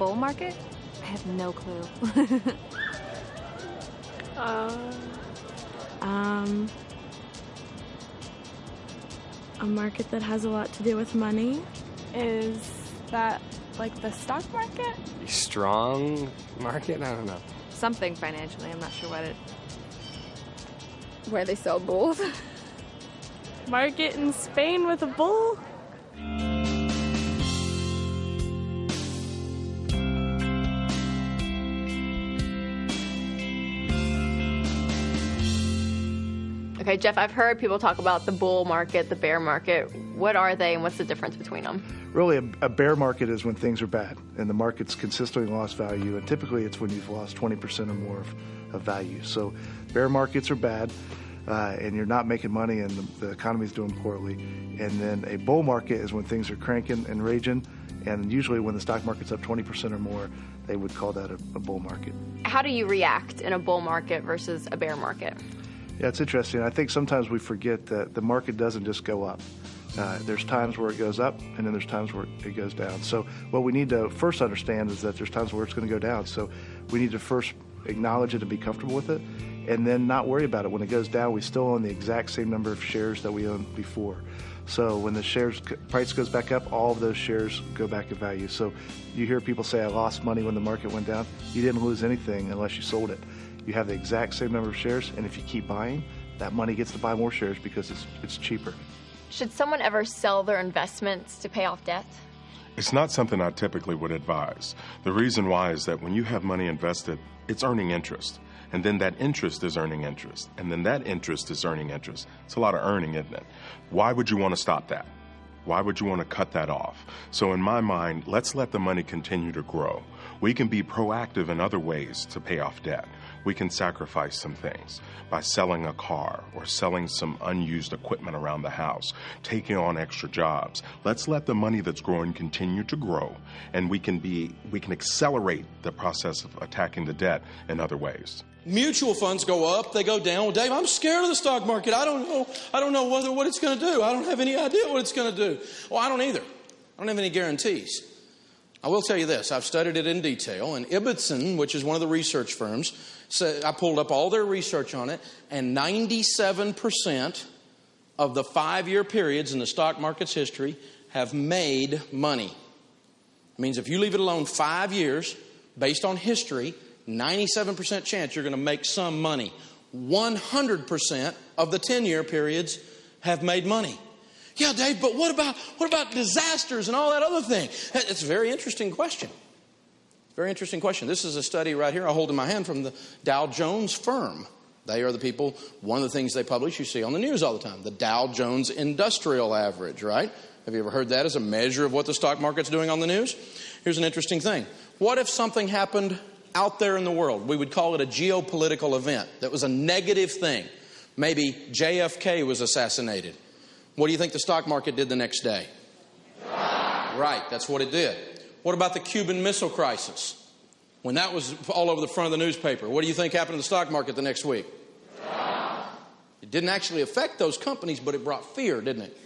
bull market? I have no clue. A market that has a lot to do with money. Is that like the stock market? Strong market? I don't know. Something financially, I'm not sure what it... Where they sell bulls? Market in Spain with a bull? Okay, Jeff, I've heard people talk about the bull market, the bear market. What are they and what's the difference between them? Really, a bear market is when things are bad and the market's consistently lost value, and typically it's when you've lost 20% or more of value. So bear markets are bad and you're not making money and the economy's doing poorly. And then a bull market is when things are cranking and raging, and usually when the stock market's up 20% or more, they would call that a bull market. How do you react in a bull market versus a bear market? Yeah, it's interesting. I think sometimes we forget that the market doesn't just go up. There's times where it goes up, and then there's times where it goes down. So what we need to first understand is that there's times where it's going to go down. So we need to first acknowledge it and be comfortable with it, and then not worry about it. When it goes down, we still own the exact same number of shares that we owned before. So when the shares price goes back up, all of those shares go back in value. So you hear people say, I lost money when the market went down. You didn't lose anything unless you sold it. You have the exact same number of shares, and if you keep buying, that money gets to buy more shares because it's cheaper. Should someone ever sell their investments to pay off debt? It's not something I typically would advise. The reason why is that when you have money invested, it's earning interest. And then that interest is earning interest. And then that interest is earning interest. It's a lot of earning, isn't it? Why would you want to stop that? Why would you want to cut that off? So in my mind, let's let the money continue to grow. We can be proactive in other ways to pay off debt. We can sacrifice some things by selling a car or selling some unused equipment around the house, taking on extra jobs. Let's let the money that's growing continue to grow, and we can accelerate the process of attacking the debt in other ways. Mutual funds go up, they go down. Well, Dave, I'm scared of the stock market. I don't know what it's going to do. I don't have any idea what it's going to do. Well, I don't either. I don't have any guarantees. I will tell you this. I've studied it in detail, and Ibbotson, which is one of the research firms, said, I pulled up all their research on it, and 97% of the 5-year periods in the stock market's history have made money. It means if you leave it alone 5 years, based on history, 97% chance you're going to make some money. 100% of the 10-year periods have made money. Yeah, Dave, but what about disasters and all that other thing? It's a very interesting question. Very interesting question. This is a study right here I hold in my hand from the Dow Jones firm. They are the people, one of the things they publish you see on the news all the time, the Dow Jones Industrial Average, right? Have you ever heard that as a measure of what the stock market's doing on the news? Here's an interesting thing. What if something happened out there in the world? We would call it a geopolitical event that was a negative thing. Maybe JFK was assassinated. What do you think the stock market did the next day? Right, that's what it did. What about the Cuban Missile Crisis? When that was all over the front of the newspaper, what do you think happened to the stock market the next week? It didn't actually affect those companies, but it brought fear, didn't it?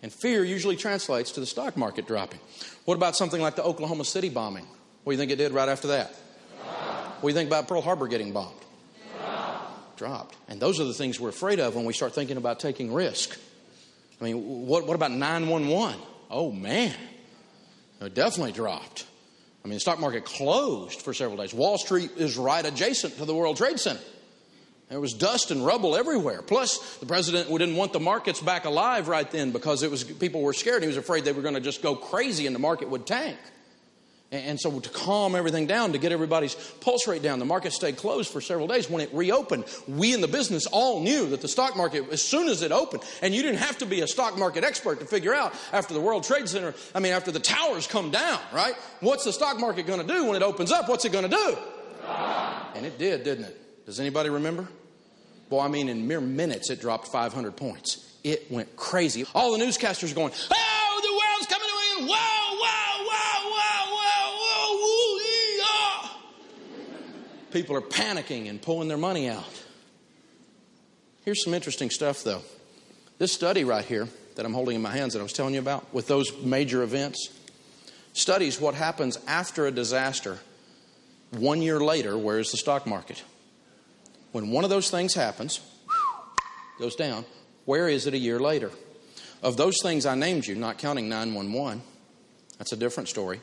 And fear usually translates to the stock market dropping. What about something like the Oklahoma City bombing? What do you think it did right after that? What do you think about Pearl Harbor getting bombed? Dropped. And those are the things we're afraid of when we start thinking about taking risk. I mean, what about 911? Oh, man. It definitely dropped. I mean, the stock market closed for several days. Wall Street is right adjacent to the World Trade Center. There was dust and rubble everywhere. Plus, the president didn't want the markets back alive right then because people were scared. He was afraid they were going to just go crazy and the market would tank. And so to calm everything down, to get everybody's pulse rate down, the market stayed closed for several days. When it reopened, we in the business all knew that the stock market, as soon as it opened, and you didn't have to be a stock market expert to figure out after the World Trade Center, after the towers come down, right? What's the stock market going to do when it opens up? What's it going to do? And it did, didn't it? Does anybody remember? Boy, in mere minutes, it dropped 500 points. It went crazy. All the newscasters going, oh, the world's coming to an end. Whoa, whoa, whoa, whoa, whoa, whoa, woo-ee-ah. People are panicking and pulling their money out. Here's some interesting stuff, though. This study right here that I'm holding in my hands that I was telling you about with those major events studies what happens after a disaster 1 year later. Where is the stock market? When one of those things happens, goes down, where is it a year later? Of those things I named you, not counting 9/11, that's a different story.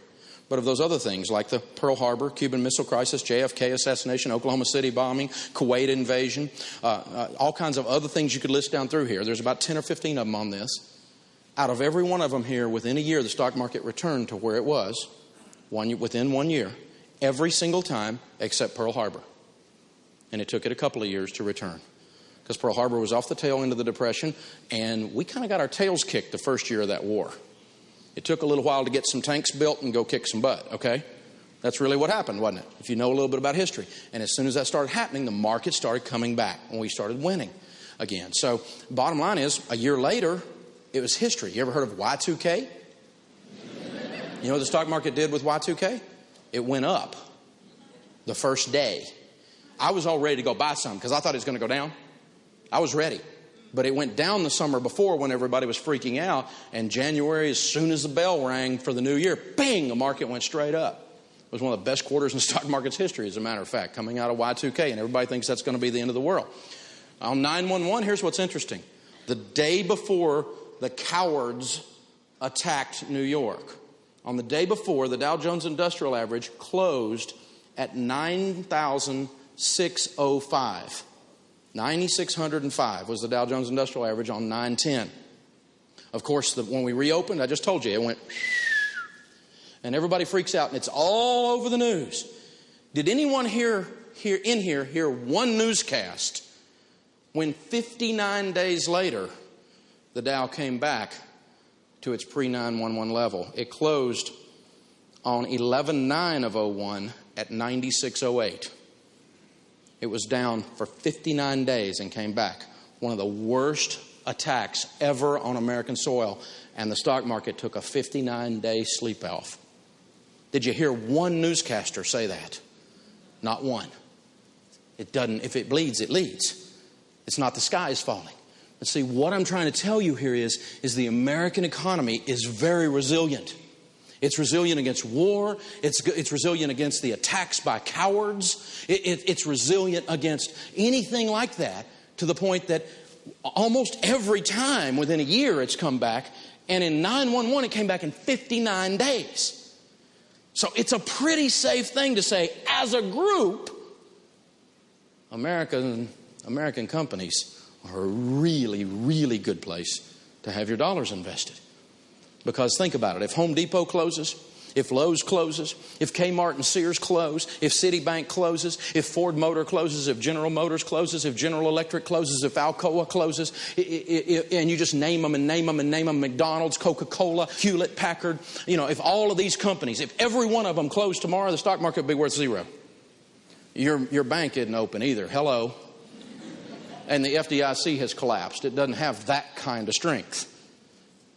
But of those other things, like the Pearl Harbor, Cuban Missile Crisis, JFK assassination, Oklahoma City bombing, Kuwait invasion, all kinds of other things you could list down through here. There's about 10 or 15 of them on this. Out of every one of them here, within a year, the stock market returned to where it was within 1 year, every single time except Pearl Harbor. And it took it a couple of years to return, because Pearl Harbor was off the tail end of the Depression, and we kind of got our tails kicked the first year of that war. It took a little while to get some tanks built and go kick some butt, okay? That's really what happened, wasn't it? If you know a little bit about history. And as soon as that started happening, the market started coming back, and we started winning again. So bottom line is, a year later, it was history. You ever heard of Y2K? You know what the stock market did with Y2K? It went up the first day. I was all ready to go buy some because I thought it was going to go down. I was ready. But it went down the summer before when everybody was freaking out. And January, as soon as the bell rang for the new year, bang, the market went straight up. It was one of the best quarters in the stock market's history, as a matter of fact, coming out of Y2K. And everybody thinks that's going to be the end of the world. On 9/11, here's what's interesting. The day before the cowards attacked New York, on the day before, the Dow Jones Industrial Average closed at 9,605. 9,605 was the Dow Jones Industrial Average on 9/10. Of course, when we reopened, I just told you, it went, and everybody freaks out, and it's all over the news. Did anyone hear one newscast when 59 days later, the Dow came back to its pre-9/11 level? It closed on 11/9/01 at 96.08. It was down for 59 days and came back. One of the worst attacks ever on American soil. And the stock market took a 59-day sleep off. Did you hear one newscaster say that? Not one. It doesn't. If it bleeds, it leads. It's not the sky is falling. But see, what I'm trying to tell you here is the American economy is very resilient. It's resilient against war. It's resilient against the attacks by cowards. It's resilient against anything like that, to the point that almost every time within a year it's come back. And in 9/11 it came back in 59 days. So it's a pretty safe thing to say, as a group, American companies are a really, really good place to have your dollars invested. Because think about it. If Home Depot closes, if Lowe's closes, if Kmart and Sears close, if Citibank closes, if Ford Motor closes, if General Motors closes, if General Electric closes, if Alcoa closes, and you just name them and name them and name them, McDonald's, Coca-Cola, Hewlett Packard, if all of these companies, if every one of them closed tomorrow, the stock market would be worth zero. Your bank isn't open either. Hello. And the FDIC has collapsed. It doesn't have that kind of strength.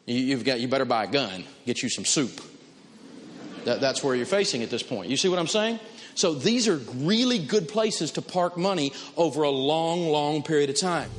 You better buy a gun, get you some soup. That's where you're facing at this point. You see what I'm saying? So these are really good places to park money over a long, long period of time.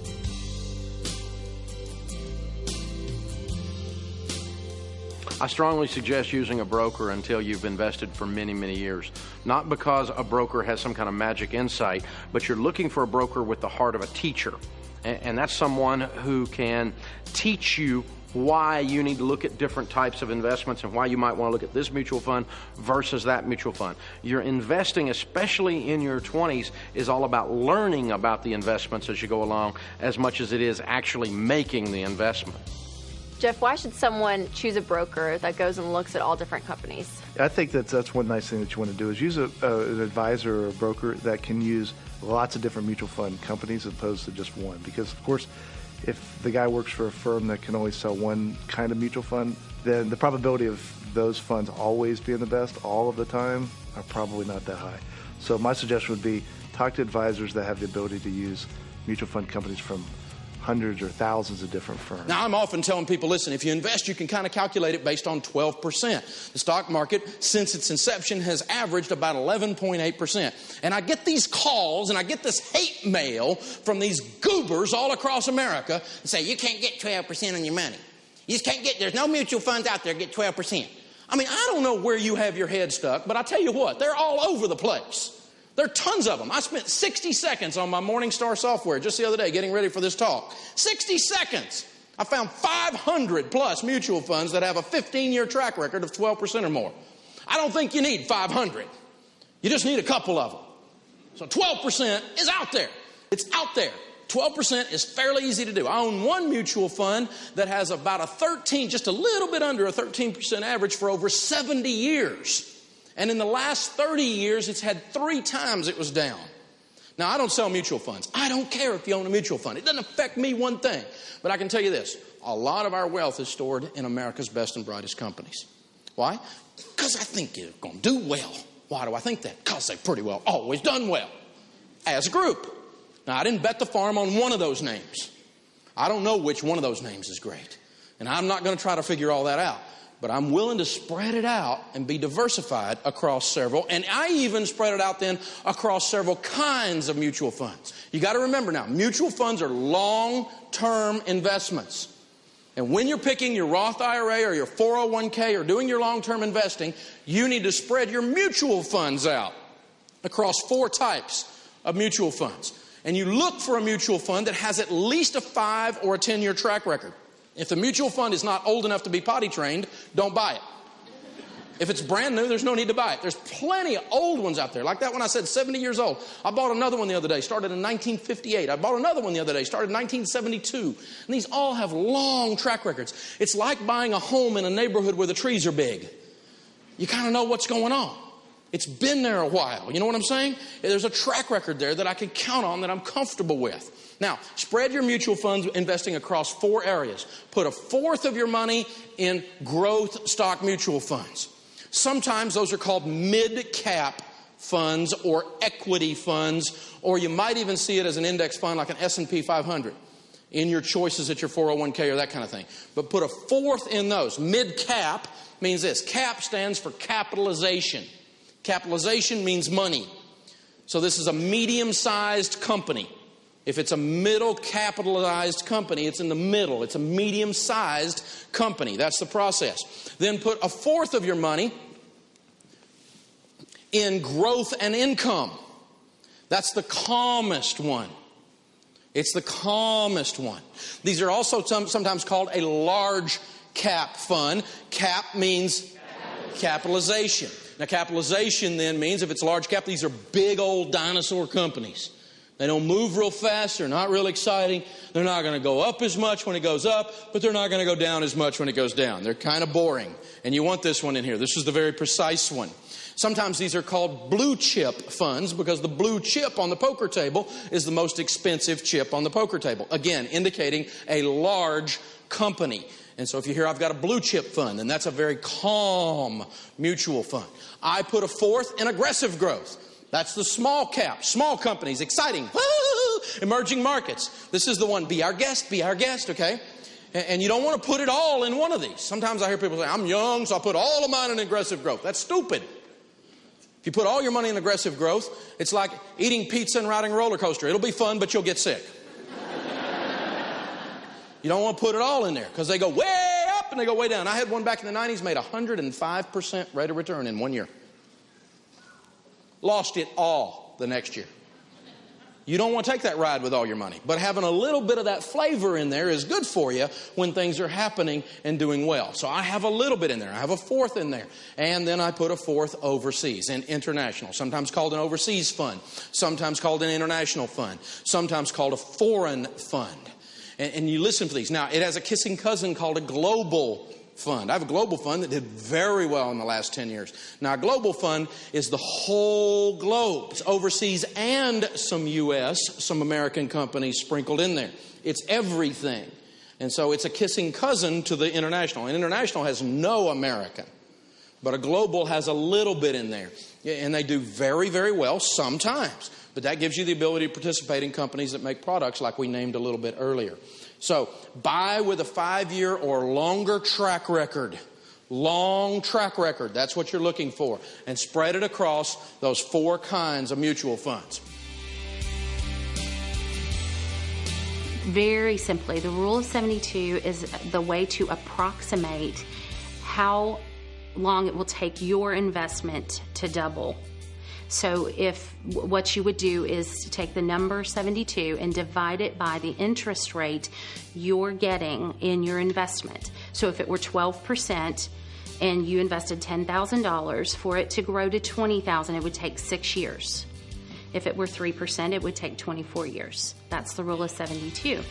I strongly suggest using a broker until you've invested for many, many years. Not because a broker has some kind of magic insight, but you're looking for a broker with the heart of a teacher. And that's someone who can teach you why you need to look at different types of investments and why you might want to look at this mutual fund versus that mutual fund. Your investing, especially in your 20s, is all about learning about the investments as you go along as much as it is actually making the investment. Jeff, why should someone choose a broker that goes and looks at all different companies? I think that's one nice thing that you want to do is use an advisor or a broker that can use lots of different mutual fund companies as opposed to just one. Because, of course, if the guy works for a firm that can only sell one kind of mutual fund, then the probability of those funds always being the best all of the time are probably not that high. So my suggestion would be talk to advisors that have the ability to use mutual fund companies from hundreds or thousands of different firms. Now, I'm often telling people, listen, if you invest, you can kind of calculate it based on 12%. The stock market, since its inception, has averaged about 11.8%. And I get these calls and I get this hate mail from these goobers all across America and say, you can't get 12% on your money. You just can't get, there's no mutual funds out there that get 12%. I mean, I don't know where you have your head stuck, but I tell you what, they're all over the place. There are tons of them. I spent 60 seconds on my Morningstar software just the other day getting ready for this talk. 60 seconds. I found 500 plus mutual funds that have a 15-year track record of 12% or more. I don't think you need 500. You just need a couple of them. So 12% is out there. It's out there. 12% is fairly easy to do. I own one mutual fund that has about just a little bit under a 13% average for over 70 years. And in the last 30 years, it's had 3 times it was down. Now, I don't sell mutual funds. I don't care if you own a mutual fund. It doesn't affect me one thing. But I can tell you this. A lot of our wealth is stored in America's best and brightest companies. Why? Because I think they're going to do well. Why do I think that? Because they've pretty well always done well. As a group. Now, I didn't bet the farm on one of those names. I don't know which one of those names is great. And I'm not going to try to figure all that out. But I'm willing to spread it out and be diversified across several. And I even spread it out then across several kinds of mutual funds. You got to remember now, mutual funds are long-term investments. And when you're picking your Roth IRA or your 401k or doing your long-term investing, you need to spread your mutual funds out across 4 types of mutual funds. And you look for a mutual fund that has at least a 5 or a 10-year track record. If the mutual fund is not old enough to be potty trained, don't buy it. If it's brand new, there's no need to buy it. There's plenty of old ones out there. Like that one I said, 70 years old. I bought another one the other day, started in 1958. I bought another one the other day, started in 1972. And these all have long track records. It's like buying a home in a neighborhood where the trees are big. You kind of know what's going on. It's been there a while. You know what I'm saying? There's a track record there that I can count on, that I'm comfortable with. Now, spread your mutual funds investing across 4 areas. Put a fourth of your money in growth stock mutual funds. Sometimes those are called mid-cap funds or equity funds, or you might even see it as an index fund like an S&P 500 in your choices at your 401k or that kind of thing. But put a fourth in those. Mid-cap means this. CAP stands for capitalization. Capitalization means money. So this is a medium-sized company. If it's a middle capitalized company, it's in the middle. It's a medium-sized company. That's the process. Then put a fourth of your money in growth and income. That's the calmest one. It's the calmest one. These are also sometimes called a large cap fund. Cap means capitalization. Now, capitalization then means if it's large cap, these are big old dinosaur companies. They don't move real fast. They're not real exciting. They're not going to go up as much when it goes up, but they're not going to go down as much when it goes down. They're kind of boring. And you want this one in here. This is the very precise one. Sometimes these are called blue chip funds because the blue chip on the poker table is the most expensive chip on the poker table. Again, indicating a large company. And so if you hear I've got a blue chip fund, then that's a very calm mutual fund. I put a fourth in aggressive growth. That's the small cap, small companies, exciting, woo, emerging markets. This is the one, be our guest, okay? And you don't want to put it all in one of these. Sometimes I hear people say, I'm young, so I'll put all of mine in aggressive growth. That's stupid. If you put all your money in aggressive growth, it's like eating pizza and riding a roller coaster. It'll be fun, but you'll get sick. You don't want to put it all in there because they go way up and they go way down. I had one back in the 90s, made 105% rate of return in 1 year. Lost it all the next year. You don't want to take that ride with all your money. But having a little bit of that flavor in there is good for you when things are happening and doing well. So I have a little bit in there. I have a fourth in there. And then I put a fourth overseas and international. Sometimes called an overseas fund. Sometimes called an international fund. Sometimes called a foreign fund. And you listen for these. Now, it has a kissing cousin called a global fund. I have a global fund that did very well in the last 10 years. Now, a global fund is the whole globe. It's overseas and some U.S., some American companies sprinkled in there. It's everything. And so it's a kissing cousin to the international. And international has no American. But a global has a little bit in there. And they do very, very well sometimes. But that gives you the ability to participate in companies that make products like we named a little bit earlier. So buy with a 5-year or longer track record. Long track record. That's what you're looking for. And spread it across those 4 kinds of mutual funds. Very simply, the rule of 72 is the way to approximate how long it will take your investment to double. So if what you would do is to take the number 72 and divide it by the interest rate you're getting in your investment. So if it were 12% and you invested $10,000, for it to grow to $20,000, it would take 6 years. If it were 3%, it would take 24 years. That's the rule of 72.